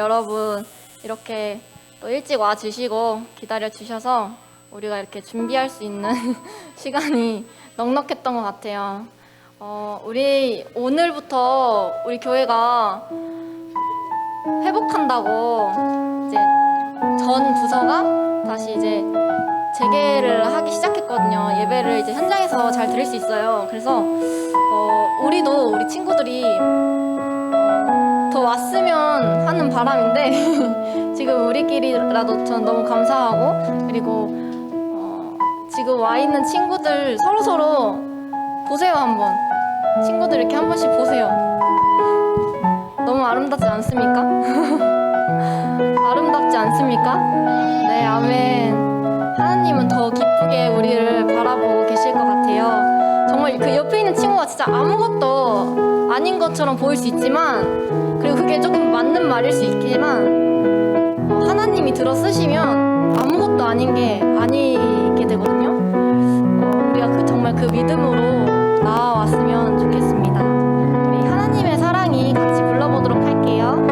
여러분 이렇게 또 일찍 와 주시고 기다려 주셔서 우리가 이렇게 준비할 수 있는 시간이 넉넉했던 것 같아요. 우리 오늘부터 우리 교회가 회복한다고 이제 전 부서가 다시 이제 재개를 하기 시작했거든요. 예배를 이제 현장에서 잘 드릴 수 있어요. 그래서 우리도 우리 친구들이 더 왔으면 하는 바람인데 지금 우리끼리라도 전 너무 감사하고, 그리고 지금 와 있는 친구들 서로 보세요. 한번 친구들 이렇게 한 번씩 보세요. 너무 아름답지 않습니까? 아름답지 않습니까? 네, 아멘. 하나님은 더 기쁘게 우리를 바라보고 계실 것 같아요. 정말 그 옆에 있는 친구가 진짜 아무것도 아닌 것처럼 보일 수 있지만, 그리고 그게 조금 맞는 말일 수 있지만 하나님이 들어 쓰시면 아무것도 아닌 게 아니게 되거든요. 우리가 정말 그 믿음으로 나아왔으면 좋겠습니다. 우리 하나님의 사랑이 같이 불러보도록 할게요.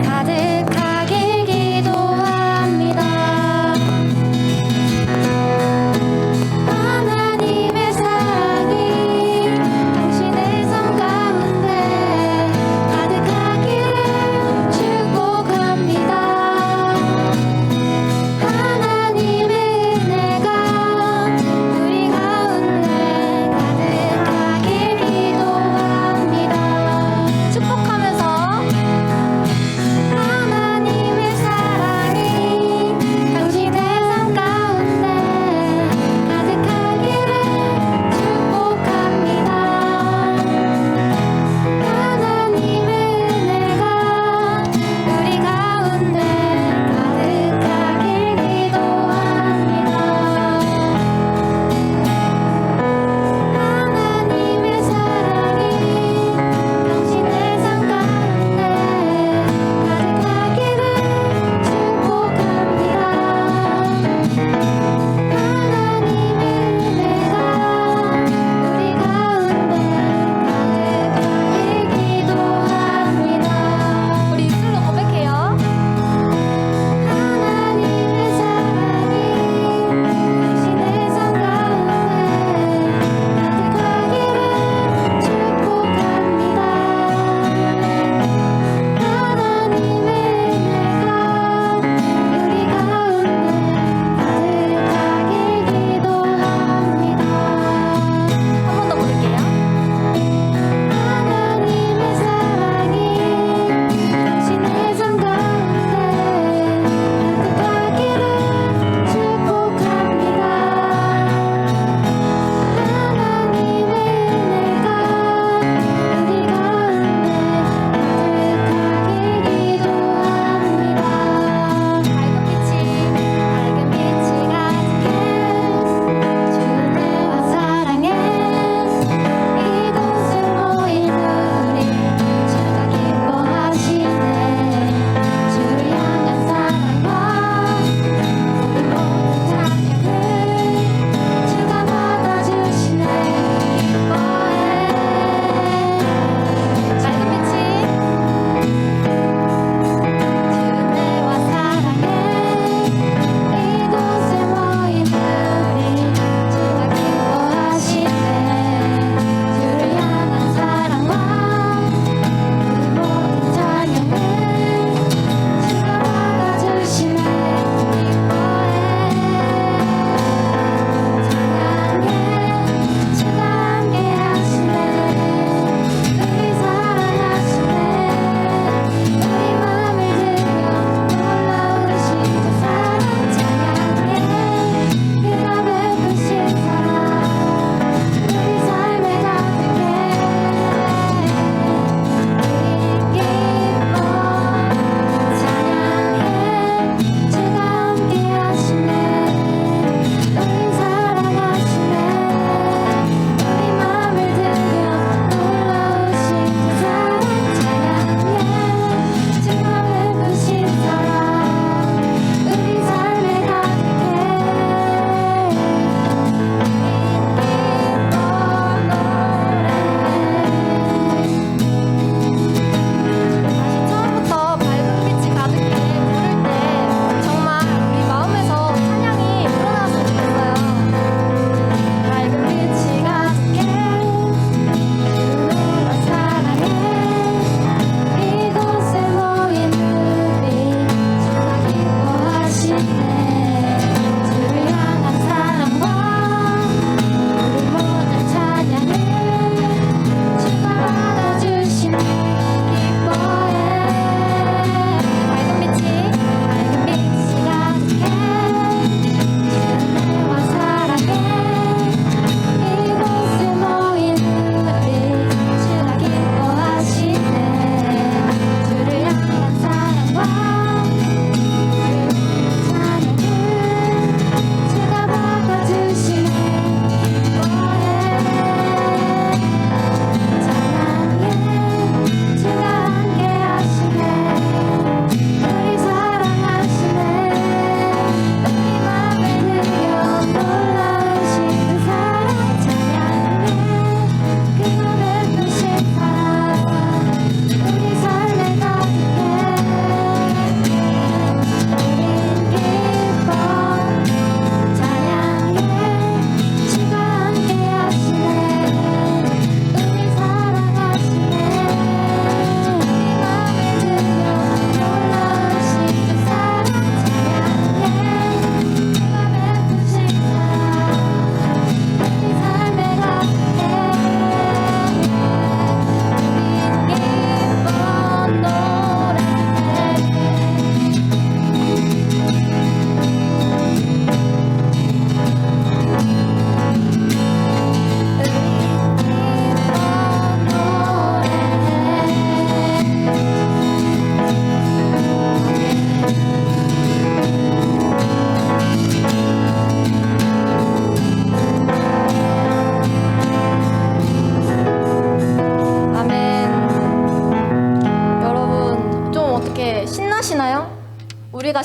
가득하길 기도합니다.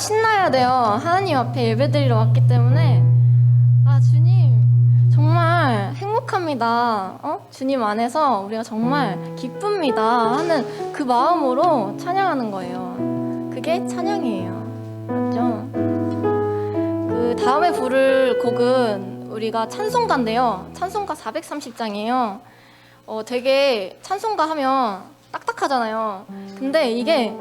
신나야 돼요. 하나님 앞에 예배드리러 왔기 때문에. 아, 주님 정말 행복합니다. 주님 안에서 우리가 정말 기쁩니다 하는 그 마음으로 찬양하는 거예요. 그게 찬양이에요. 맞죠? 그 다음에 부를 곡은 우리가 찬송가인데요. 찬송가 430장이에요. 되게 찬송가 하면 딱딱하잖아요. 근데 이게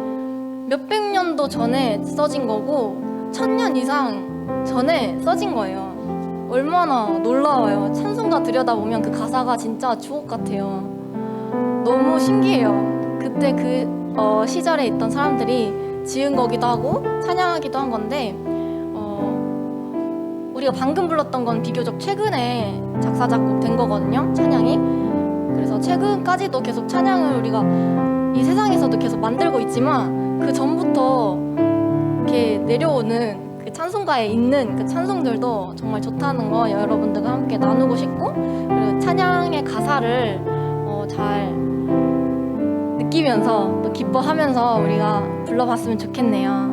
몇백 년도 전에 써진 거고 1000년 이상 전에 써진 거예요. 얼마나 놀라워요. 찬송가 들여다보면 그 가사가 진짜 주옥 같아요. 너무 신기해요. 그때 그 시절에 있던 사람들이 지은 거기도 하고 찬양하기도 한 건데 우리가 방금 불렀던 건 비교적 최근에 작사 작곡된 거거든요. 찬양이. 그래서 최근까지도 계속 찬양을 우리가 이 세상에서도 계속 만들고 있지만 그 전부터 이렇게 내려오는 그 찬송가에 있는 그 찬송들도 정말 좋다는 거 여러분들과 함께 나누고 싶고, 그리고 찬양의 가사를 잘 느끼면서 또 기뻐하면서 우리가 불러봤으면 좋겠네요.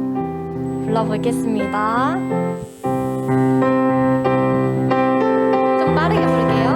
불러보겠습니다. 좀 빠르게 부를게요.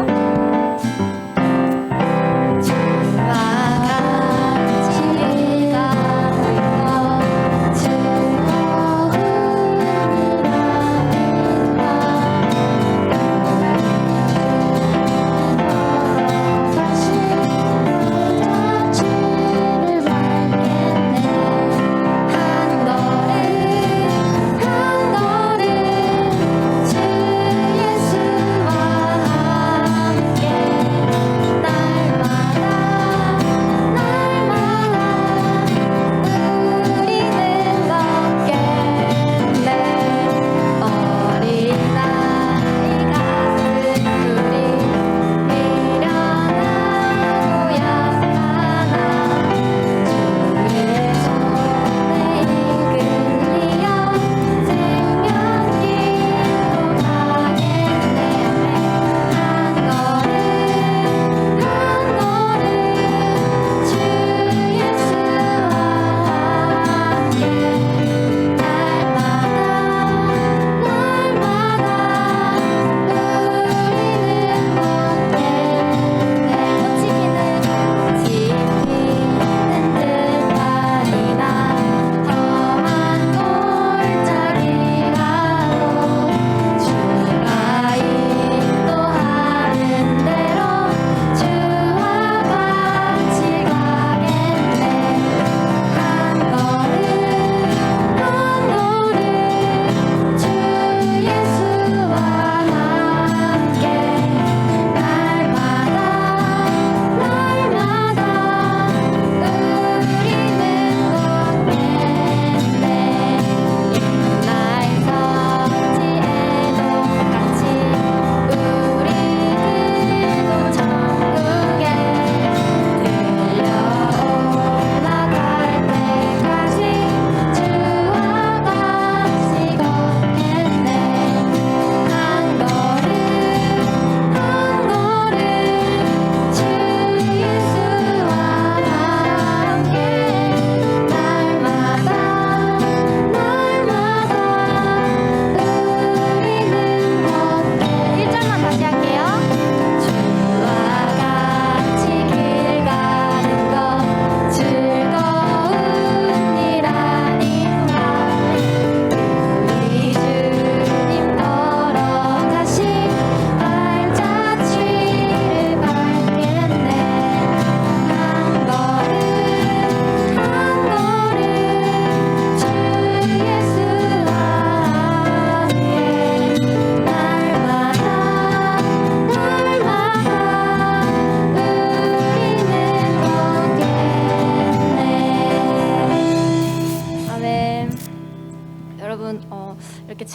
이렇게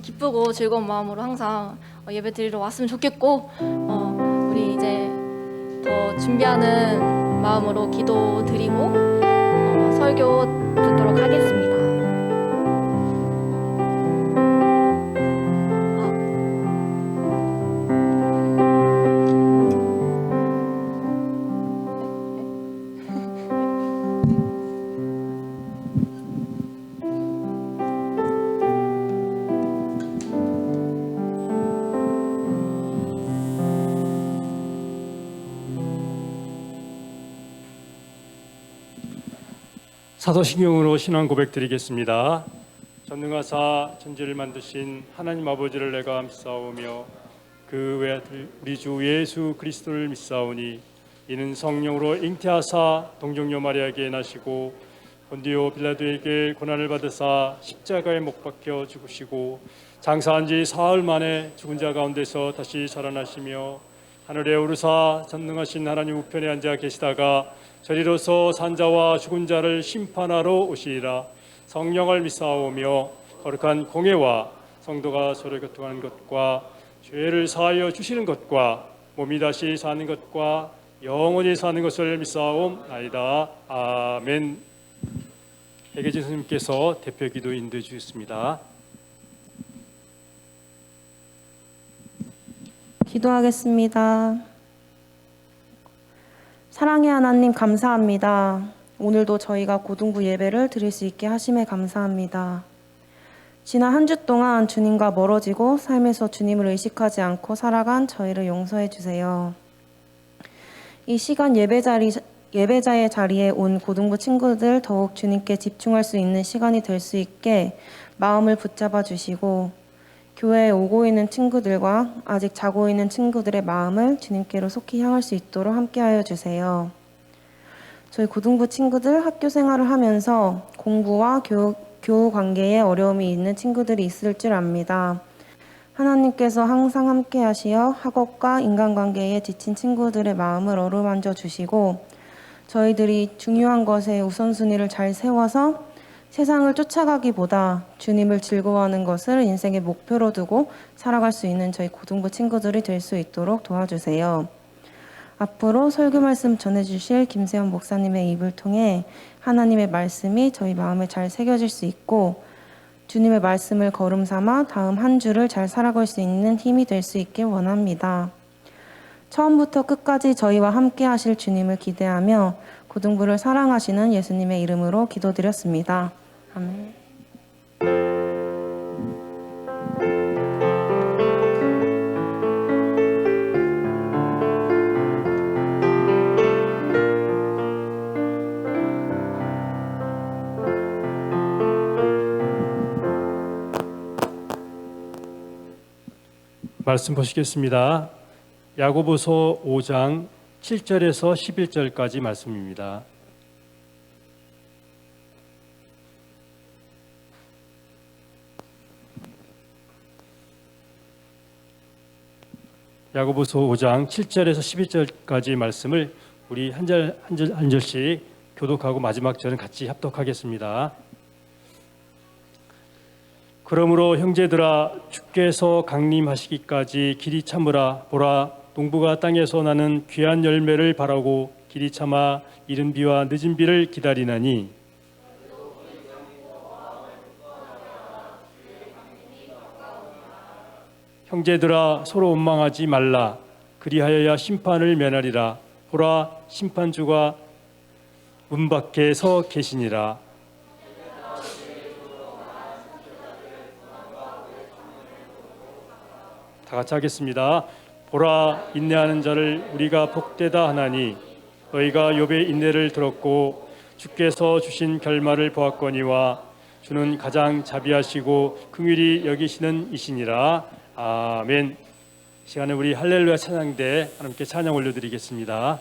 기쁘고 즐거운 마음으로 항상 예배 드리러 왔으면 좋겠고, 우리 이제 더 준비하는 마음으로 기도 드리고 설교 듣도록 하겠습니다. 사도신경으로 신앙 고백드리겠습니다. 전능하사 천지를 만드신 하나님 아버지를 내가 믿사오며 그 외아들 우리 주 예수 그리스도를 믿사오니 이는 성령으로 잉태하사 동정녀 마리아에게 나시고 본디오 빌라도에게 고난을 받으사 십자가에 못 박혀 죽으시고 장사한 지 사흘 만에 죽은 자 가운데서 다시 살아나시며 하늘에 오르사 전능하신 하나님 우편에 앉아 계시다가 저리로서 산자와 죽은 자를 심판하러 오시리라. 성령을 믿사오며 거룩한 공예와 성도가 서로 교통하는 것과 죄를 사하여 주시는 것과 몸이 다시 사는 것과 영원히 사는 것을 믿사옵나이다. 아멘. 백예진 선생님께서 대표 기도 인도해 주셨습니다. 기도하겠습니다. 사랑의 하나님 감사합니다. 오늘도 저희가 고등부 예배를 드릴 수 있게 하심에 감사합니다. 지난 한 주 동안 주님과 멀어지고 삶에서 주님을 의식하지 않고 살아간 저희를 용서해 주세요. 이 시간 예배자의 자리에 온 고등부 친구들 더욱 주님께 집중할 수 있는 시간이 될 수 있게 마음을 붙잡아 주시고 교회에 오고 있는 친구들과 아직 자고 있는 친구들의 마음을 주님께로 속히 향할 수 있도록 함께하여 주세요. 저희 고등부 친구들 학교 생활을 하면서 공부와 교우 관계에 어려움이 있는 친구들이 있을 줄 압니다. 하나님께서 항상 함께하시어 학업과 인간관계에 지친 친구들의 마음을 어루만져 주시고 저희들이 중요한 것에 우선순위를 잘 세워서 세상을 쫓아가기보다 주님을 즐거워하는 것을 인생의 목표로 두고 살아갈 수 있는 저희 고등부 친구들이 될 수 있도록 도와주세요. 앞으로 설교 말씀 전해주실 김세현 목사님의 입을 통해 하나님의 말씀이 저희 마음에 잘 새겨질 수 있고 주님의 말씀을 걸음 삼아 다음 한 주를 잘 살아갈 수 있는 힘이 될 수 있길 원합니다. 처음부터 끝까지 저희와 함께 하실 주님을 기대하며 고등부를 사랑하시는 예수님의 이름으로 기도드렸습니다. 아멘. 말씀 보시겠습니다. 야고보서 5장 7절에서 11절까지 말씀입니다. 야고보서 5장 7절에서 11절까지 말씀을 우리 한 절씩 교독하고 마지막 절은 같이 합독하겠습니다. 그러므로 형제들아 주께서 강림하시기까지 길이 참으라. 보라 농부가 땅에서 나는 귀한 열매를 바라고 길이 참아 이른 비와 늦은 비를 기다리나니 형제들아 서로 원망하지 말라. 그리하여야 심판을 면하리라. 보라 심판주가 문 밖에 서 계시니라. 다 같이 하겠습니다. 보라 인내하는 자를 우리가 복되다 하나니 너희가 욥의 인내를 들었고 주께서 주신 결말을 보았거니와 주는 가장 자비하시고 긍휼히 여기시는 이시니라. 아멘. 시간에 우리 할렐루야 찬양대 하나님께 찬양 올려드리겠습니다.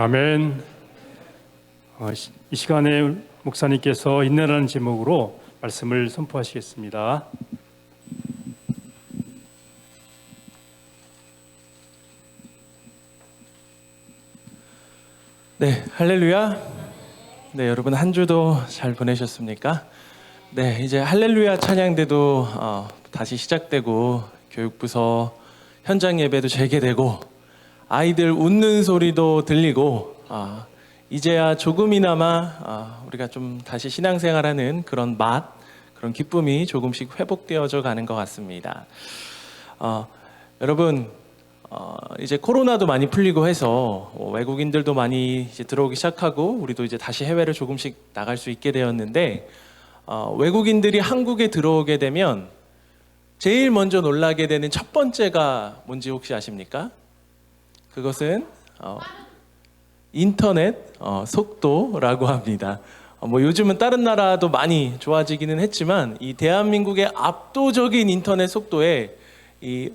아멘. 이 시간에 목사님께서 인내라는 제목으로 말씀을 선포하시겠습니다. 네, 할렐루야. 네, 여러분 한 주도 잘 보내셨습니까? 네, 이제 할렐루야 찬양대도 다시 시작되고 교육부서 현장 예배도 재개되고 아이들 웃는 소리도 들리고 이제야 조금이나마 우리가 좀 다시 신앙생활하는 그런 그런 기쁨이 조금씩 회복되어져 가는 것 같습니다. 여러분 이제 코로나도 많이 풀리고 해서 외국인들도 많이 이제 들어오기 시작하고 우리도 이제 다시 해외를 조금씩 나갈 수 있게 되었는데 외국인들이 한국에 들어오게 되면 제일 먼저 놀라게 되는 첫 번째가 뭔지 혹시 아십니까? 그것은 인터넷 속도라고 합니다. 뭐 요즘은 다른 나라도 많이 좋아지기는 했지만 이 대한민국의 압도적인 인터넷 속도에 이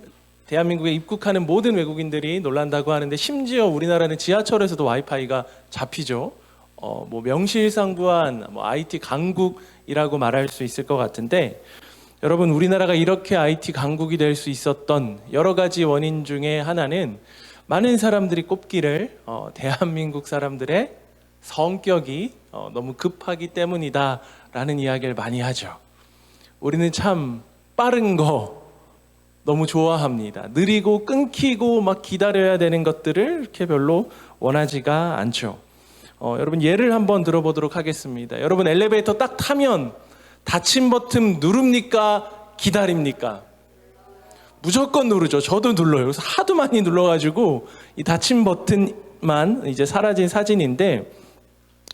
대한민국에 입국하는 모든 외국인들이 놀란다고 하는데 심지어 우리나라는 지하철에서도 와이파이가 잡히죠. 뭐 명실상부한 IT 강국이라고 말할 수 있을 것 같은데 여러분 우리나라가 이렇게 IT 강국이 될 수 있었던 여러 가지 원인 중에 하나는 많은 사람들이 꼽기를 대한민국 사람들의 성격이 너무 급하기 때문이다라는 이야기를 많이 하죠. 우리는 참 빠른 거 너무 좋아합니다. 느리고 끊기고 막 기다려야 되는 것들을 이렇게 별로 원하지가 않죠. 여러분 예를 한번 들어보도록 하겠습니다. 여러분 엘리베이터 딱 타면 닫힘 버튼 누릅니까? 기다립니까? 무조건 누르죠. 저도 눌러요. 그래서 하도 많이 눌러가지고 이 닫힘 버튼만 이제 사라진 사진인데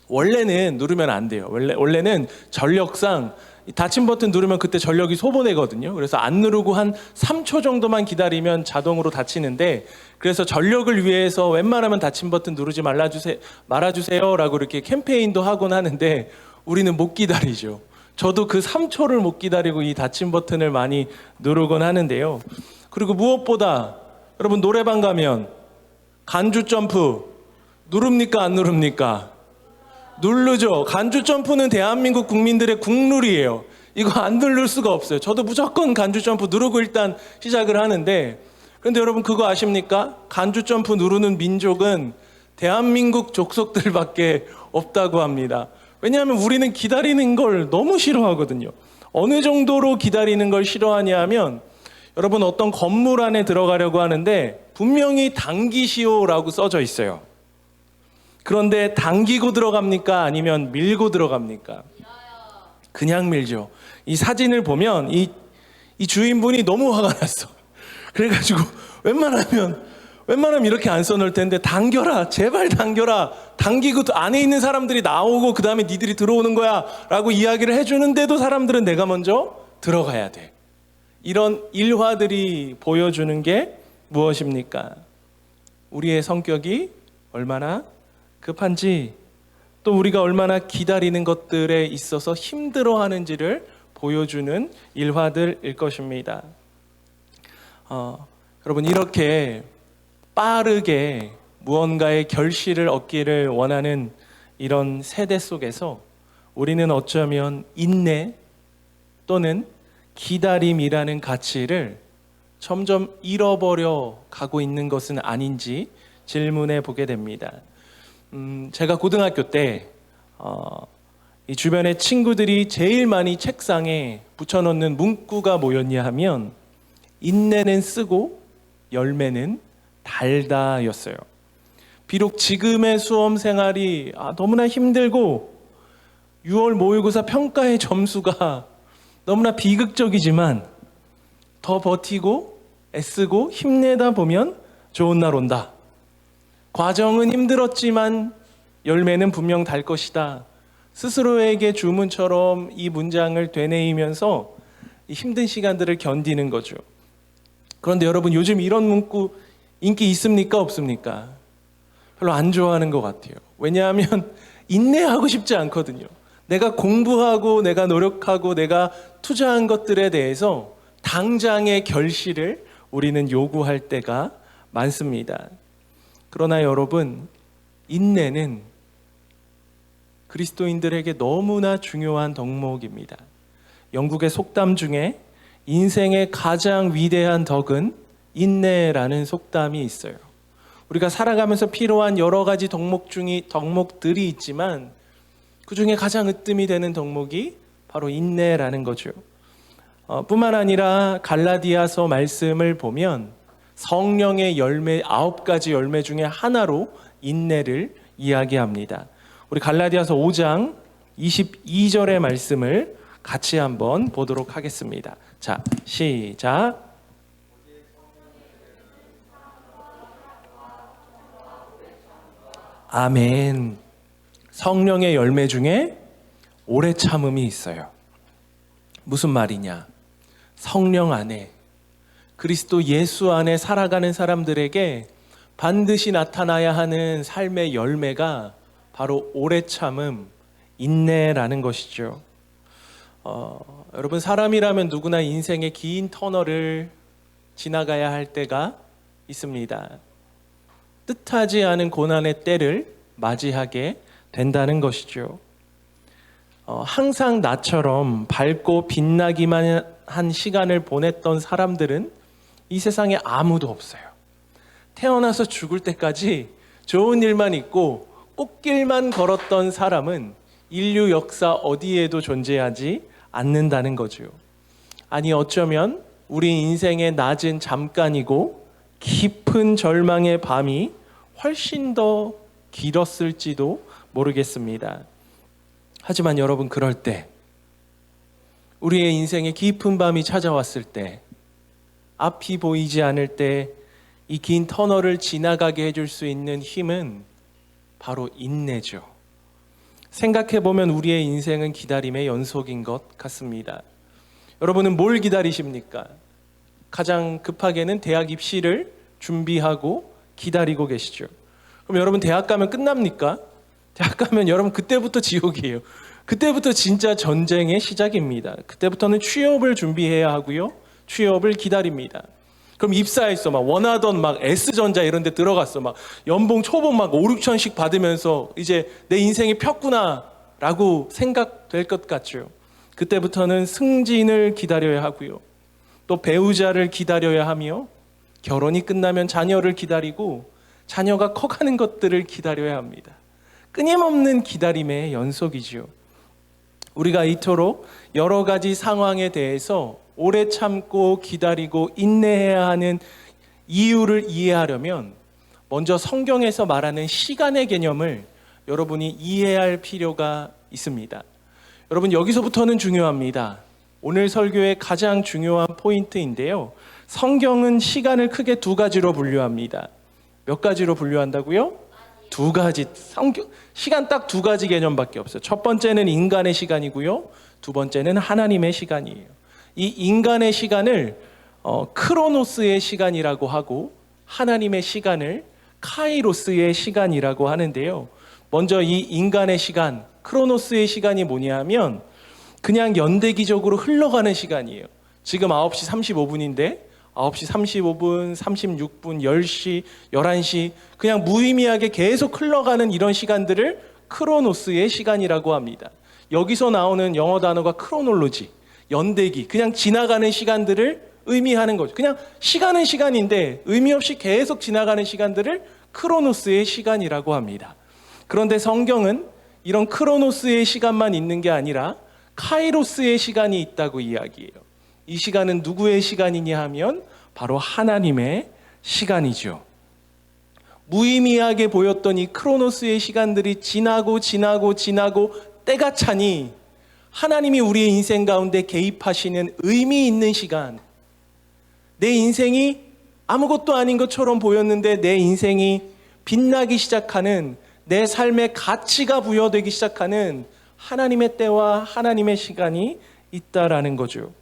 원래는 누르면 안 돼요. 원래는 전력상 닫힘 버튼 누르면 그때 전력이 소모되거든요. 그래서 안 누르고 한 3초 정도만 기다리면 자동으로 닫히는데 그래서 전력을 위해서 웬만하면 닫힘 버튼 누르지 말아주세요라고 이렇게 캠페인도 하곤 하는데 우리는 못 기다리죠. 저도 그 3초를 못 기다리고 이 닫힘 버튼을 많이 누르곤 하는데요. 그리고 무엇보다 여러분 노래방 가면 간주 점프 누릅니까 안 누릅니까? 누르죠. 간주 점프는 대한민국 국민들의 국룰이에요. 이거 안 누를 수가 없어요. 저도 무조건 간주 점프 누르고 일단 시작을 하는데 그런데 여러분 그거 아십니까? 간주 점프 누르는 민족은 대한민국 족속들밖에 없다고 합니다. 왜냐하면 우리는 기다리는 걸 너무 싫어하거든요. 어느 정도로 기다리는 걸 싫어하냐면 여러분 어떤 건물 안에 들어가려고 하는데 분명히 당기시오라고 써져 있어요. 그런데 당기고 들어갑니까? 아니면 밀고 들어갑니까? 그냥 밀죠. 이 사진을 보면 이 주인분이 너무 화가 났어. 그래가지고 웬만하면 이렇게 안 써놓을 텐데 당겨라 제발 당겨라 당기고 안에 있는 사람들이 나오고 그 다음에 니들이 들어오는 거야 라고 이야기를 해주는데도 사람들은 내가 먼저 들어가야 돼. 이런 일화들이 보여주는 게 무엇입니까? 우리의 성격이 얼마나 급한지 또 우리가 얼마나 기다리는 것들에 있어서 힘들어하는지를 보여주는 일화들일 것입니다. 여러분 이렇게 빠르게 무언가의 결실을 얻기를 원하는 이런 세대 속에서 우리는 어쩌면 인내 또는 기다림이라는 가치를 점점 잃어버려 가고 있는 것은 아닌지 질문해 보게 됩니다. 제가 고등학교 때 이 주변에 친구들이 제일 많이 책상에 붙여놓는 문구가 뭐였냐 하면 인내는 쓰고 열매는 달다였어요. 비록 지금의 수험 생활이 너무나 힘들고 6월 모의고사 평가의 점수가 너무나 비극적이지만 더 버티고 애쓰고 힘내다 보면 좋은 날 온다. 과정은 힘들었지만 열매는 분명 달 것이다. 스스로에게 주문처럼 이 문장을 되뇌이면서 이 힘든 시간들을 견디는 거죠. 그런데 여러분 요즘 이런 문구 인기 있습니까? 없습니까? 별로 안 좋아하는 것 같아요. 왜냐하면 인내하고 싶지 않거든요. 내가 공부하고 내가 노력하고 내가 투자한 것들에 대해서 당장의 결실을 우리는 요구할 때가 많습니다. 그러나 여러분 인내는 그리스도인들에게 너무나 중요한 덕목입니다. 영국의 속담 중에 인생의 가장 위대한 덕은 인내라는 속담이 있어요. 우리가 살아가면서 필요한 여러 가지 덕목들이 있지만 그 중에 가장 으뜸이 되는 덕목이 바로 인내라는 거죠. 뿐만 아니라 갈라디아서 말씀을 보면 성령의 열매 9가지 열매 중에 하나로 인내를 이야기합니다. 우리 갈라디아서 5장 22절의 말씀을 같이 한번 보도록 하겠습니다. 자, 시작. 아멘. 성령의 열매 중에 오래 참음이 있어요. 무슨 말이냐? 성령 안에, 그리스도 예수 안에 살아가는 사람들에게 반드시 나타나야 하는 삶의 열매가 바로 오래 참음, 인내라는 것이죠. 여러분, 사람이라면 누구나 인생의 긴 터널을 지나가야 할 때가 있습니다. 뜻하지 않은 고난의 때를 맞이하게 된다는 것이죠. 항상 나처럼 밝고 빛나기만 한 시간을 보냈던 사람들은 이 세상에 아무도 없어요. 태어나서 죽을 때까지 좋은 일만 있고 꽃길만 걸었던 사람은 인류 역사 어디에도 존재하지 않는다는 거죠. 아니, 어쩌면 우리 인생의 낮은 잠깐이고 깊은 절망의 밤이 훨씬 더 길었을지도 모르겠습니다. 하지만 여러분, 그럴 때, 우리의 인생의 깊은 밤이 찾아왔을 때, 앞이 보이지 않을 때 이 긴 터널을 지나가게 해줄 수 있는 힘은 바로 인내죠. 생각해보면 우리의 인생은 기다림의 연속인 것 같습니다. 여러분은 뭘 기다리십니까? 가장 급하게는 대학 입시를 준비하고 기다리고 계시죠. 그럼 여러분, 대학 가면 끝납니까? 대학 가면 여러분 그때부터 지옥이에요. 그때부터 진짜 전쟁의 시작입니다. 그때부터는 취업을 준비해야 하고요. 취업을 기다립니다. 그럼 입사했어. 막 원하던 막 S전자 이런 데 들어갔어. 막 연봉 초봉 막 5, 6천씩 받으면서 이제 내 인생이 폈구나 라고 생각될 것 같죠. 그때부터는 승진을 기다려야 하고요. 또 배우자를 기다려야 하며 결혼이 끝나면 자녀를 기다리고 자녀가 커가는 것들을 기다려야 합니다. 끊임없는 기다림의 연속이지요. 우리가 이토록 여러 가지 상황에 대해서 오래 참고 기다리고 인내해야 하는 이유를 이해하려면 먼저 성경에서 말하는 시간의 개념을 여러분이 이해할 필요가 있습니다. 여러분, 여기서부터는 중요합니다. 오늘 설교의 가장 중요한 포인트인데요. 성경은 시간을 크게 두 가지로 분류합니다. 몇 가지로 분류한다고요? 두 가지. 시간 딱 두 가지 개념밖에 없어요. 첫 번째는 인간의 시간이고요. 두 번째는 하나님의 시간이에요. 이 인간의 시간을 크로노스의 시간이라고 하고 하나님의 시간을 카이로스의 시간이라고 하는데요. 먼저 이 인간의 시간, 크로노스의 시간이 뭐냐 하면 그냥 연대기적으로 흘러가는 시간이에요. 지금 9시 35분인데 9시 35분, 36분, 10시, 11시 그냥 무의미하게 계속 흘러가는 이런 시간들을 크로노스의 시간이라고 합니다. 여기서 나오는 영어 단어가 크로놀로지, 연대기, 그냥 지나가는 시간들을 의미하는 거죠. 그냥 시간은 시간인데 의미 없이 계속 지나가는 시간들을 크로노스의 시간이라고 합니다. 그런데 성경은 이런 크로노스의 시간만 있는 게 아니라 카이로스의 시간이 있다고 이야기해요. 이 시간은 누구의 시간이냐 하면 바로 하나님의 시간이죠. 무의미하게 보였던 이 크로노스의 시간들이 지나고 때가 차니 하나님이 우리의 인생 가운데 개입하시는 의미 있는 시간, 내 인생이 아무것도 아닌 것처럼 보였는데 내 인생이 빛나기 시작하는, 내 삶의 가치가 부여되기 시작하는 하나님의 때와 하나님의 시간이 있다라는 거죠.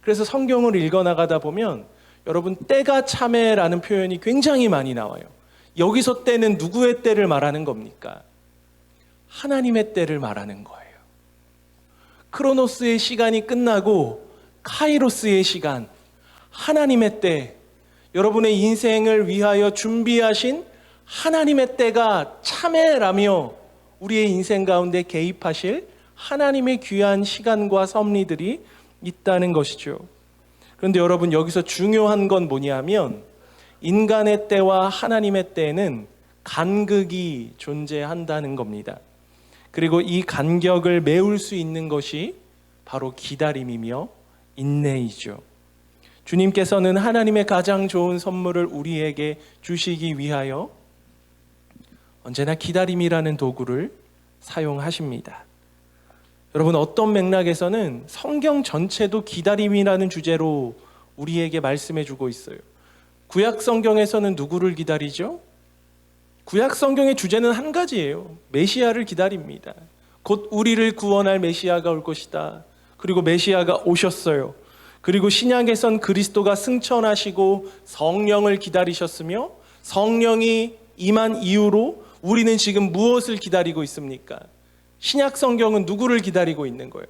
그래서 성경을 읽어나가다 보면 여러분, 때가 참에라는 표현이 굉장히 많이 나와요. 여기서 때는 누구의 때를 말하는 겁니까? 하나님의 때를 말하는 거예요. 크로노스의 시간이 끝나고 카이로스의 시간, 하나님의 때, 여러분의 인생을 위하여 준비하신 하나님의 때가 참해라며 우리의 인생 가운데 개입하실 하나님의 귀한 시간과 섭리들이 있다는 것이죠. 그런데 여러분, 여기서 중요한 건 뭐냐면 인간의 때와 하나님의 때에는 간극이 존재한다는 겁니다. 그리고 이 간격을 메울 수 있는 것이 바로 기다림이며 인내이죠. 주님께서는 하나님의 가장 좋은 선물을 우리에게 주시기 위하여 언제나 기다림이라는 도구를 사용하십니다. 여러분, 어떤 맥락에서는 성경 전체도 기다림이라는 주제로 우리에게 말씀해 주고 있어요. 구약 성경에서는 누구를 기다리죠? 구약 성경의 주제는 한 가지예요. 메시아를 기다립니다. 곧 우리를 구원할 메시아가 올 것이다. 그리고 메시아가 오셨어요. 그리고 신약에선 그리스도가 승천하시고 성령을 기다리셨으며 성령이 임한 이후로 우리는 지금 무엇을 기다리고 있습니까? 신약 성경은 누구를 기다리고 있는 거예요?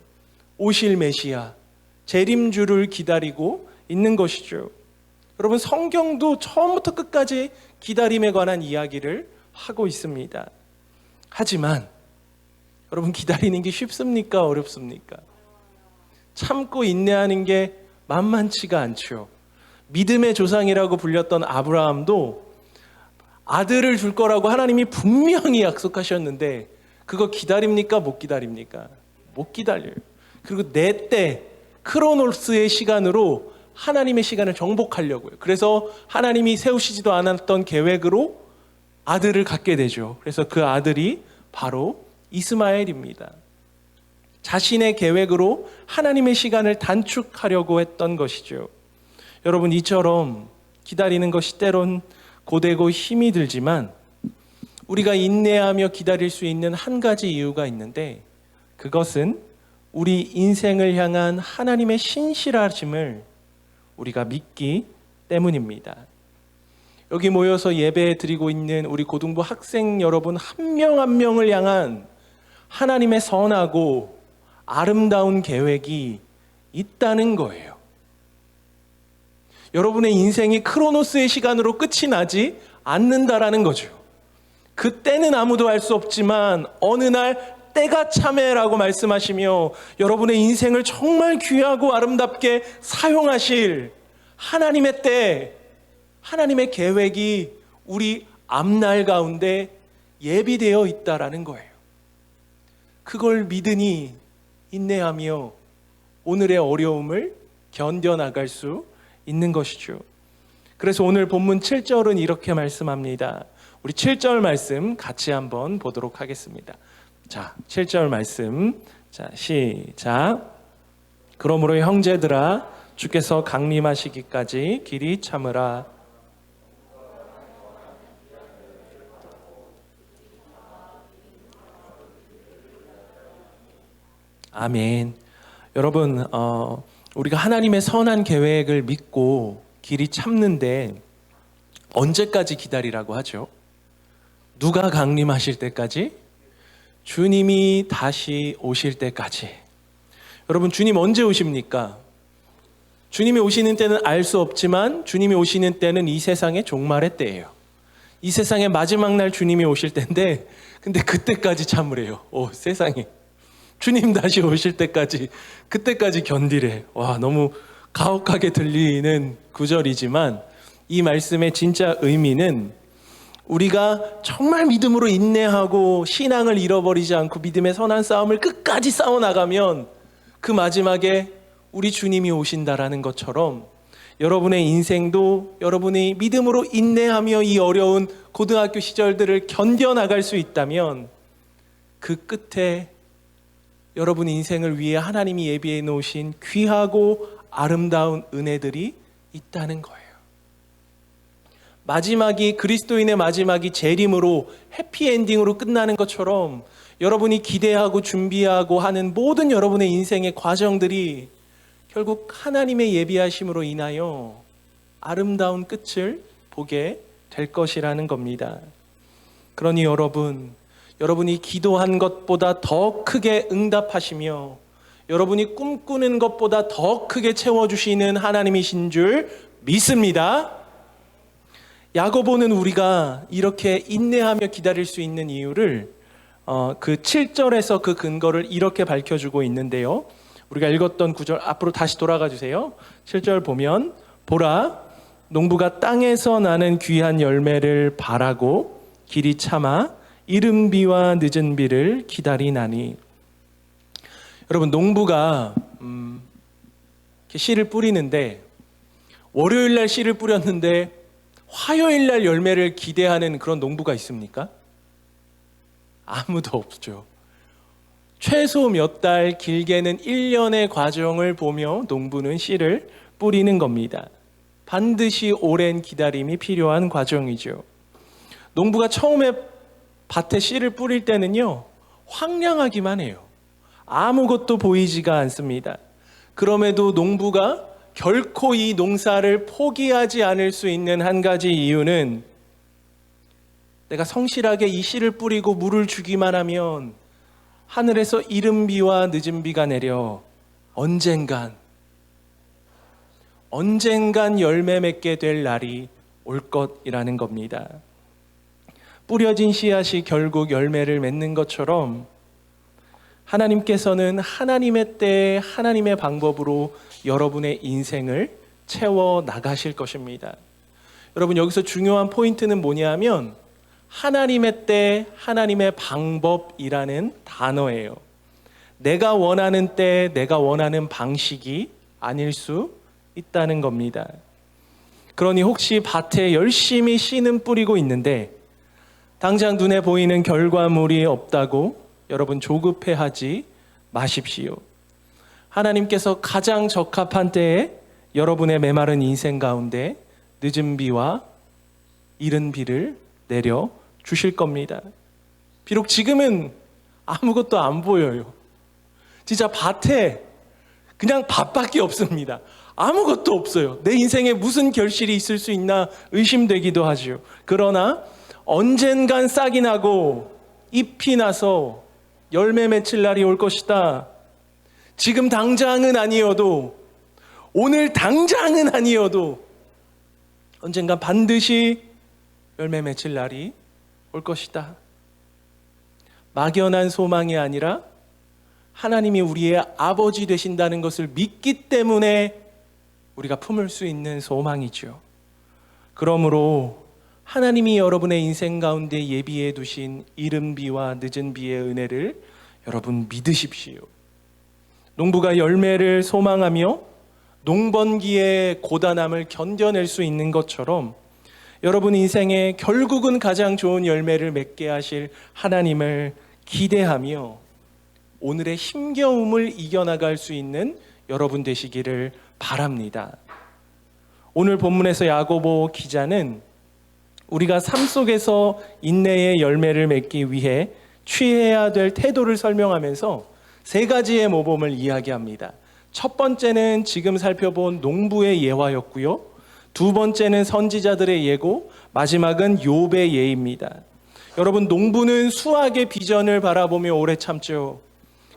오실 메시아, 재림주를 기다리고 있는 것이죠. 여러분, 성경도 처음부터 끝까지 기다림에 관한 이야기를 하고 있습니다. 하지만 여러분, 기다리는 게 쉽습니까? 어렵습니까? 참고 인내하는 게 만만치가 않죠. 믿음의 조상이라고 불렸던 아브라함도 아들을 줄 거라고 하나님이 분명히 약속하셨는데 그거 기다립니까? 못 기다립니까? 못 기다려요. 그리고 내 때 크로노스의 시간으로 하나님의 시간을 정복하려고요. 그래서 하나님이 세우시지도 않았던 계획으로 아들을 갖게 되죠. 그래서 그 아들이 바로 이스마엘입니다. 자신의 계획으로 하나님의 시간을 단축하려고 했던 것이죠. 여러분, 이처럼 기다리는 것이 때론 고되고 힘이 들지만 우리가 인내하며 기다릴 수 있는 한 가지 이유가 있는데 그것은 우리 인생을 향한 하나님의 신실하심을 우리가 믿기 때문입니다. 여기 모여서 예배 드리고 있는 우리 고등부 학생 여러분 한 명 한 명을 향한 하나님의 선하고 아름다운 계획이 있다는 거예요. 여러분의 인생이 크로노스의 시간으로 끝이 나지 않는다라는 거죠. 그 때는 아무도 알 수 없지만 어느 날 때가 참해라고 말씀하시며 여러분의 인생을 정말 귀하고 아름답게 사용하실 하나님의 때, 하나님의 계획이 우리 앞날 가운데 예비되어 있다라는 거예요. 그걸 믿으니 인내하며 오늘의 어려움을 견뎌나갈 수 있는 것이죠. 그래서 오늘 본문 7절은 이렇게 말씀합니다. 우리 7절 말씀 같이 한번 보도록 하겠습니다. 자, 7절 말씀. 자, 시작. 그러므로 형제들아, 주께서 강림하시기까지 길이 참으라. 아멘. 여러분, 우리가 하나님의 선한 계획을 믿고 길이 참는데 언제까지 기다리라고 하죠? 누가 강림하실 때까지? 주님이 다시 오실 때까지. 여러분, 주님 언제 오십니까? 주님이 오시는 때는 알 수 없지만 주님이 오시는 때는 이 세상의 종말의 때예요. 이 세상의 마지막 날 주님이 오실 때인데 근데 그때까지 참으래요. 세상에. 주님 다시 오실 때까지, 그때까지 견디래. 와, 너무 가혹하게 들리는 구절이지만 이 말씀의 진짜 의미는 우리가 정말 믿음으로 인내하고 신앙을 잃어버리지 않고 믿음의 선한 싸움을 끝까지 싸워나가면 그 마지막에 우리 주님이 오신다라는 것처럼 여러분의 인생도 여러분이 믿음으로 인내하며 이 어려운 고등학교 시절들을 견뎌나갈 수 있다면 그 끝에 여러분 인생을 위해 하나님이 예비해 놓으신 귀하고 아름다운 은혜들이 있다는 거예요. 마지막이, 그리스도인의 마지막이 재림으로 해피엔딩으로 끝나는 것처럼 여러분이 기대하고 준비하고 하는 모든 여러분의 인생의 과정들이 결국 하나님의 예비하심으로 인하여 아름다운 끝을 보게 될 것이라는 겁니다. 그러니 여러분이 기도한 것보다 더 크게 응답하시며 여러분이 꿈꾸는 것보다 더 크게 채워주시는 하나님이신 줄 믿습니다. 야고보는 우리가 이렇게 인내하며 기다릴 수 있는 이유를 그 7절에서 그 근거를 이렇게 밝혀주고 있는데요. 우리가 읽었던 구절 앞으로 다시 돌아가 주세요. 7절 보면 보라 농부가 땅에서 나는 귀한 열매를 바라고 길이 참아 이른 비와 늦은 비를 기다리나니. 여러분 농부가 이렇게 씨를 뿌리는데 월요일 날 씨를 뿌렸는데 화요일 날 열매를 기대하는 그런 농부가 있습니까? 아무도 없죠. 최소 몇 달, 길게는 1년의 과정을 보며 농부는 씨를 뿌리는 겁니다. 반드시 오랜 기다림이 필요한 과정이죠. 농부가 처음에 밭에 씨를 뿌릴 때는요, 황량하기만 해요. 아무것도 보이지가 않습니다. 그럼에도 농부가 결코 이 농사를 포기하지 않을 수 있는 한 가지 이유는 내가 성실하게 이 씨를 뿌리고 물을 주기만 하면 하늘에서 이른 비와 늦은 비가 내려 언젠간 열매 맺게 될 날이 올 것이라는 겁니다. 뿌려진 씨앗이 결국 열매를 맺는 것처럼 하나님께서는 하나님의 때에 하나님의 방법으로 여러분의 인생을 채워 나가실 것입니다. 여러분 여기서 중요한 포인트는 뭐냐면 하나님의 때, 하나님의 방법이라는 단어예요. 내가 원하는 때, 내가 원하는 방식이 아닐 수 있다는 겁니다. 그러니 혹시 밭에 열심히 씨는 뿌리고 있는데 당장 눈에 보이는 결과물이 없다고 여러분 조급해하지 마십시오. 하나님께서 가장 적합한 때에 여러분의 메마른 인생 가운데 늦은 비와 이른 비를 내려 주실 겁니다. 비록 지금은 아무것도 안 보여요. 진짜 밭에 그냥 밭밖에 없습니다. 아무것도 없어요. 내 인생에 무슨 결실이 있을 수 있나 의심되기도 하죠. 그러나 언젠간 싹이 나고 잎이 나서 열매 맺힐 날이 올 것이다. 지금 당장은 아니어도, 오늘 당장은 아니어도 언젠간 반드시 열매 맺힐 날이 올 것이다. 막연한 소망이 아니라 하나님이 우리의 아버지 되신다는 것을 믿기 때문에 우리가 품을 수 있는 소망이죠. 그러므로 하나님이 여러분의 인생 가운데 예비해 두신 이른 비와 늦은 비의 은혜를 여러분 믿으십시오. 농부가 열매를 소망하며 농번기의 고단함을 견뎌낼 수 있는 것처럼 여러분 인생에 결국은 가장 좋은 열매를 맺게 하실 하나님을 기대하며 오늘의 힘겨움을 이겨나갈 수 있는 여러분 되시기를 바랍니다. 오늘 본문에서 야고보 기자는 우리가 삶 속에서 인내의 열매를 맺기 위해 취해야 될 태도를 설명하면서 세 가지의 모범을 이야기합니다. 첫 번째는 지금 살펴본 농부의 예화였고요. 두 번째는 선지자들의 예고, 마지막은 욥의 예입니다. 여러분, 농부는 수확의 비전을 바라보며 오래 참죠.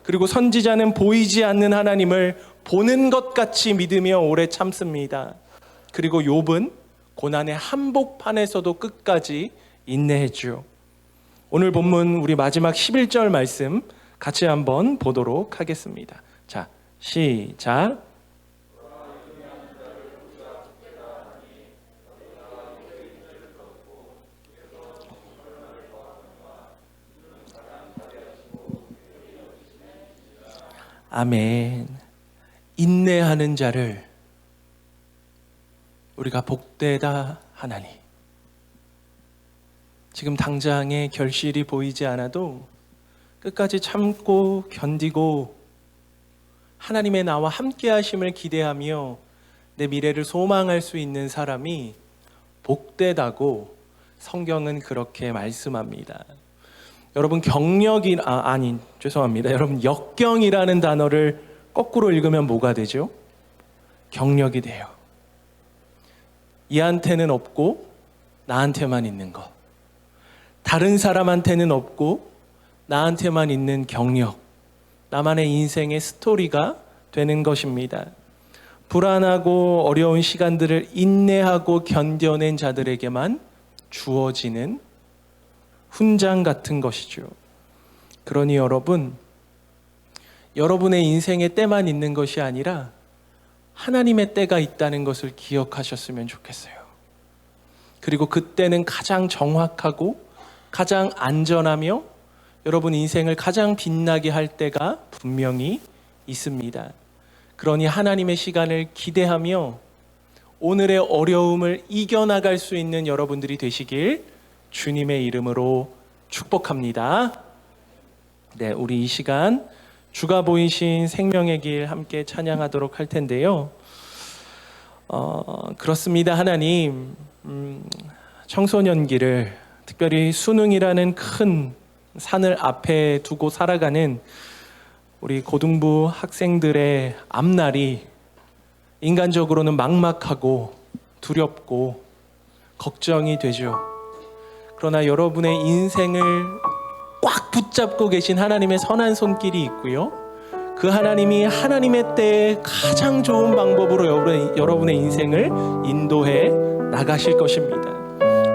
그리고 선지자는 보이지 않는 하나님을 보는 것 같이 믿으며 오래 참습니다. 그리고 욥은 고난의 한복판에서도 끝까지 인내했죠. 오늘 본문 우리 마지막 11절 말씀 같이 한번 보도록 하겠습니다. 자, 시작. 아멘. 인내하는 자를 우리가 복되다 하나니. 지금 당장의 결실이 보이지 않아도 끝까지 참고 견디고 하나님의 나와 함께 하심을 기대하며 내 미래를 소망할 수 있는 사람이 복되다고 성경은 그렇게 말씀합니다. 여러분 여러분 역경이라는 단어를 거꾸로 읽으면 뭐가 되죠? 경력이 돼요. 얘한테는 없고 나한테만 있는 것. 다른 사람한테는 없고 나한테만 있는 경력. 나만의 인생의 스토리가 되는 것입니다. 불안하고 어려운 시간들을 인내하고 견뎌낸 자들에게만 주어지는 훈장 같은 것이죠. 그러니 여러분, 여러분의 인생의 때만 있는 것이 아니라 하나님의 때가 있다는 것을 기억하셨으면 좋겠어요. 그리고 그때는 가장 정확하고 가장 안전하며 여러분 인생을 가장 빛나게 할 때가 분명히 있습니다. 그러니 하나님의 시간을 기대하며 오늘의 어려움을 이겨나갈 수 있는 여러분들이 되시길 주님의 이름으로 축복합니다. 네, 우리 이 시간 주가 보이신 생명의 길 함께 찬양하도록 할 텐데요. 그렇습니다. 하나님, 청소년기를 특별히 수능이라는 큰 산을 앞에 두고 살아가는 우리 고등부 학생들의 앞날이 인간적으로는 막막하고 두렵고 걱정이 되죠. 그러나 여러분의 인생을 꽉 붙잡고 계신 하나님의 선한 손길이 있고요. 그 하나님이 하나님의 때에 가장 좋은 방법으로 여러분의 인생을 인도해 나가실 것입니다.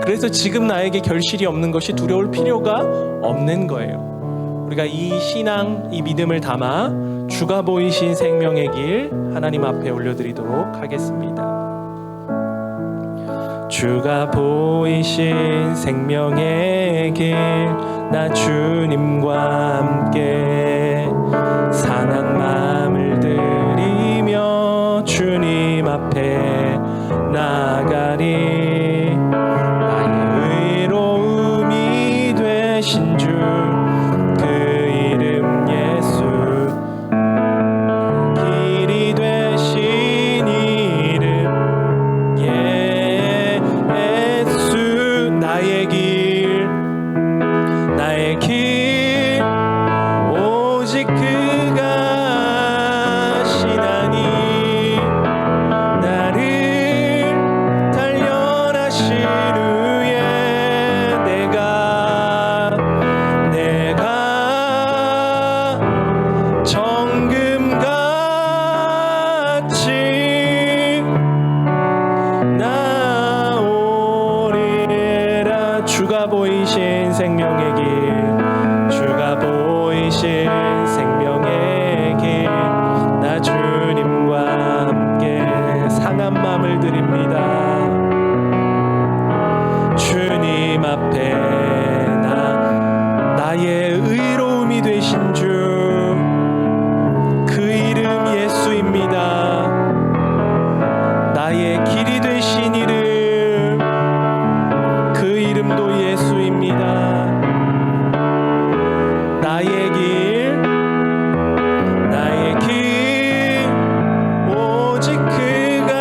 그래서 지금 나에게 결실이 없는 것이 두려울 필요가 없는 거예요. 우리가 이 신앙, 이 믿음을 담아 주가 보이신 생명의 길 하나님 앞에 올려드리도록 하겠습니다. 주가 보이신 생명의 길 나 주님과 함께 상한 마음을 들이며 주님 앞에 나가리. 나의 의로움이 되신 주 그 이름 예수, 길이 되신 이름 예수. 나의 길 오직 그가 시나니 나를 단련하신 후에 내가 정금같이 나오리라. 주가 보이신 생명의 길, 주가 보이신 생명의 길 나 주님과 함께 상한 마음을 드립니다. 주님 앞에 나의 의로움이 되신 주 그 이름 예수입니다. 나의 길이 되신 이름 그 이름도 예수입니다. 나의 길 오직 그가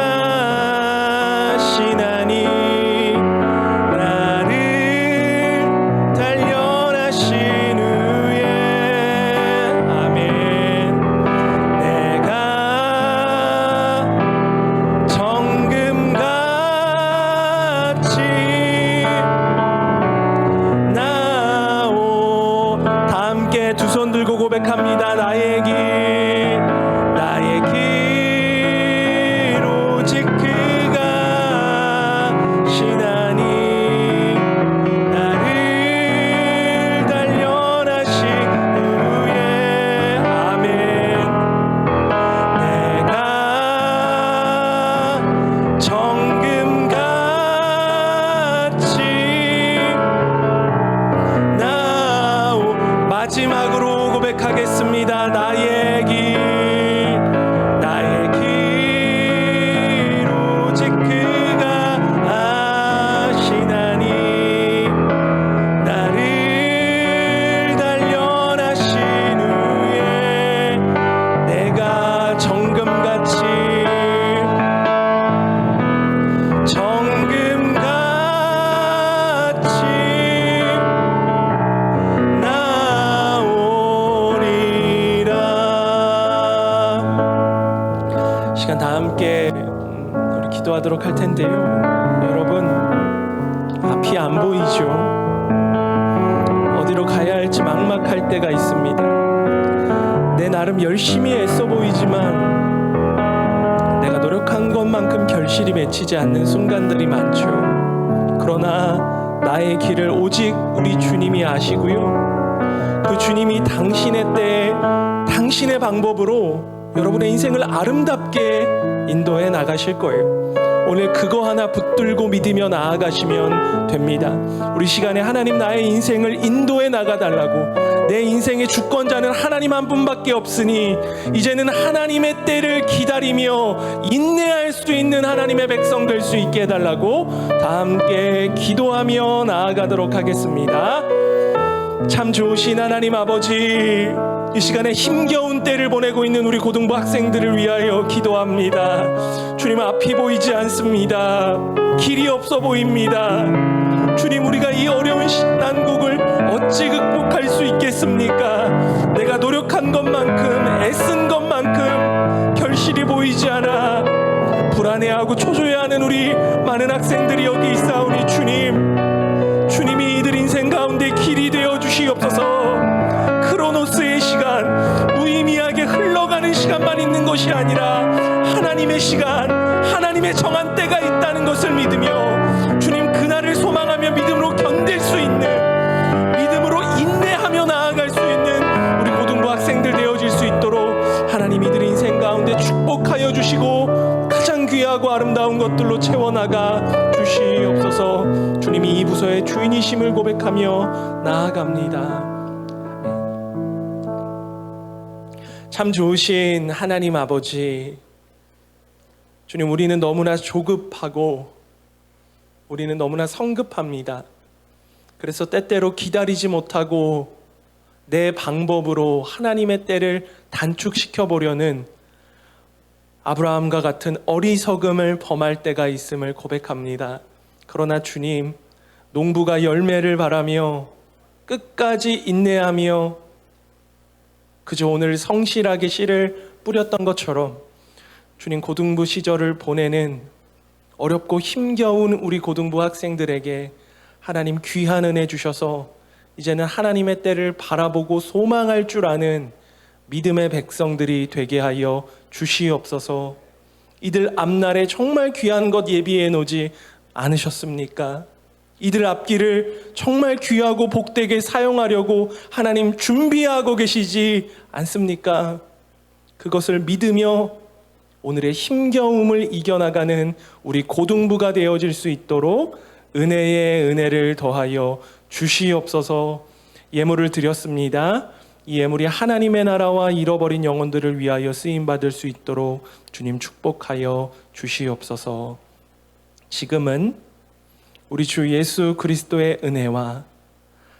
시나니 나를 단련하신 후에 아멘. 내가 정금같이 다 함께 두 손 들고 고백합니다. 나의 길 오직 그가 시나니 나를 단련하신 후에 아멘. 내가 정금같이 마지막으로 고백하겠습니다. 나의 길 오직 그가 아시나니 나를 단련하신 후에 내가 정금같이 시간 다 함께 우리 기도하도록 할 텐데요. 여러분, 앞이 안 보이죠? 어디로 가야 할지 막막할 때가 있습니다. 내 나름 열심히 애써 보이지만 내가 노력한 것만큼 결실이 맺히지 않는 순간들이 많죠. 그러나 나의 길을 오직 우리 주님이 아시고요. 그 주님이 당신의 때에 당신의 방법으로 여러분의 인생을 아름답게 인도해 나가실 거예요. 오늘 그거 하나 붙들고 믿으며 나아가시면 됩니다. 우리 시간에 하나님 나의 인생을 인도해 나가달라고, 내 인생의 주권자는 하나님 한 분밖에 없으니 이제는 하나님의 때를 기다리며 인내할 수 있는 하나님의 백성 될 수 있게 해달라고 다 함께 기도하며 나아가도록 하겠습니다. 참 좋으신 하나님 아버지, 이 시간에 힘겨운 때를 보내고 있는 우리 고등부 학생들을 위하여 기도합니다. 주님, 앞이 보이지 않습니다. 길이 없어 보입니다. 주님, 우리가 이 어려운 난국을 어찌 극복할 수 있겠습니까? 내가 노력한 것만큼, 애쓴 것만큼 결실이 보이지 않아 불안해하고 초조해하는 우리 많은 학생들이 여기 있사오니 주님이 이들 인생 가운데 길이 되어 주시옵소서. 크로노스의 시간, 무의미하게 흘러가는 시간만 있는 것이 아니라 하나님의 시간, 하나님의 정한 때가 있다는 것을 믿으며 주님, 그날을 소망하며 믿음으로 견딜 수 있는, 믿음으로 인내하며 나아갈 수 있는 우리 고등부 학생들 되어질 수 있도록 하나님 이들의 인생 가운데 축복하여 주시고 가장 귀하고 아름다운 것들로 채워나가 주시옵소서. 주님이 이 부서의 주인이심을 고백하며 나아갑니다. 참 좋으신 하나님 아버지, 주님, 우리는 너무나 조급하고 우리는 너무나 성급합니다. 그래서 때때로 기다리지 못하고 내 방법으로 하나님의 때를 단축시켜 보려는 아브라함과 같은 어리석음을 범할 때가 있음을 고백합니다. 그러나 주님, 농부가 열매를 바라며 끝까지 인내하며 그저 오늘 성실하게 씨를 뿌렸던 것처럼 주님, 고등부 시절을 보내는 어렵고 힘겨운 우리 고등부 학생들에게 하나님 귀한 은혜 주셔서 이제는 하나님의 때를 바라보고 소망할 줄 아는 믿음의 백성들이 되게 하여 주시옵소서. 이들 앞날에 정말 귀한 것 예비해 놓지 않으셨습니까? 이들 앞길을 정말 귀하고 복되게 사용하려고 하나님 준비하고 계시지 않습니까? 그것을 믿으며 오늘의 힘겨움을 이겨나가는 우리 고등부가 되어질 수 있도록 은혜에 은혜를 더하여 주시옵소서. 예물을 드렸습니다. 이 예물이 하나님의 나라와 잃어버린 영혼들을 위하여 쓰임받을 수 있도록 주님 축복하여 주시옵소서. 지금은 우리 주 예수 그리스도의 은혜와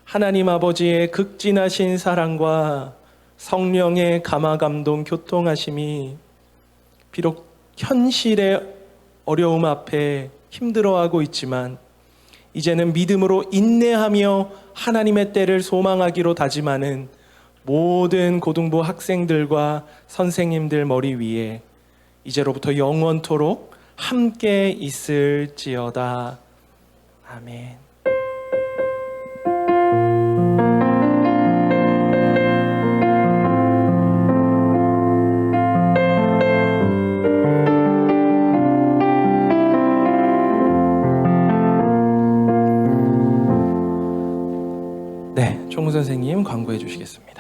하나님 아버지의 극진하신 사랑과 성령의 감화감동 교통하심이 비록 현실의 어려움 앞에 힘들어하고 있지만 이제는 믿음으로 인내하며 하나님의 때를 소망하기로 다짐하는 모든 고등부 학생들과 선생님들 머리 위에 이제로부터 영원토록 함께 있을지어다. 아멘. 네, 총 선생님 광고해 주시겠습니다.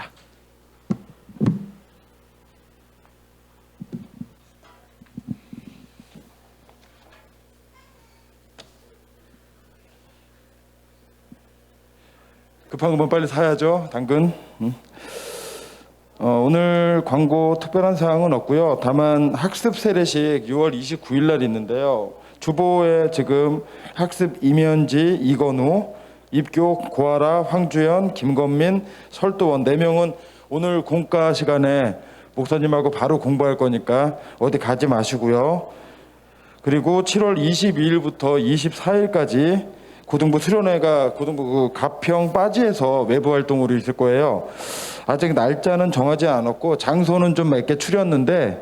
급한 거면 빨리 사야죠. 당근. 오늘 광고 특별한 사항은 없고요. 다만 학습 세례식 6월 29일 날 있는데요. 주보에 지금 학습 이면지, 이건우, 입교 고아라, 황주연, 김건민, 설도원 4명은 오늘 공과 시간에 목사님하고 바로 공부할 거니까 어디 가지 마시고요. 그리고 7월 22일부터 24일까지 고등부 수련회가 고등부 그 가평 빠지에서 외부 활동으로 있을 거예요. 아직 날짜는 정하지 않았고 장소는 좀 몇 개 추렸는데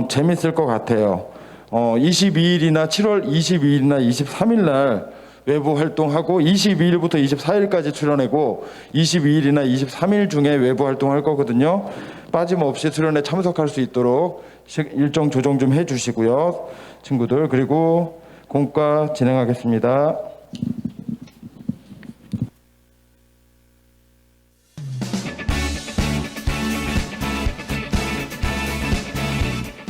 재밌을 것 같아요. 22일이나 7월 22일이나 23일 날 외부 활동하고 22일부터 24일까지 수련회고 22일이나 23일 중에 외부 활동할 거거든요. 빠짐없이 수련회 참석할 수 있도록 일정 조정 좀 해주시고요, 친구들. 그리고 공과 진행하겠습니다.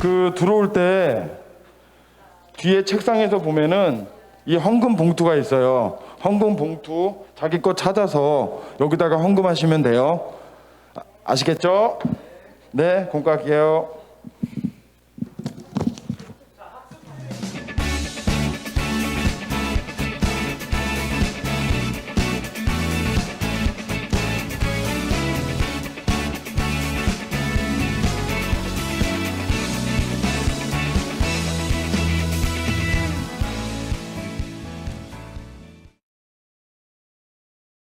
그 들어올 때 뒤에 책상에서 보면은 이 헌금 봉투가 있어요. 헌금 봉투 자기 거 찾아서 여기다가 헌금하시면 돼요. 아시겠죠? 네, 공부할게요.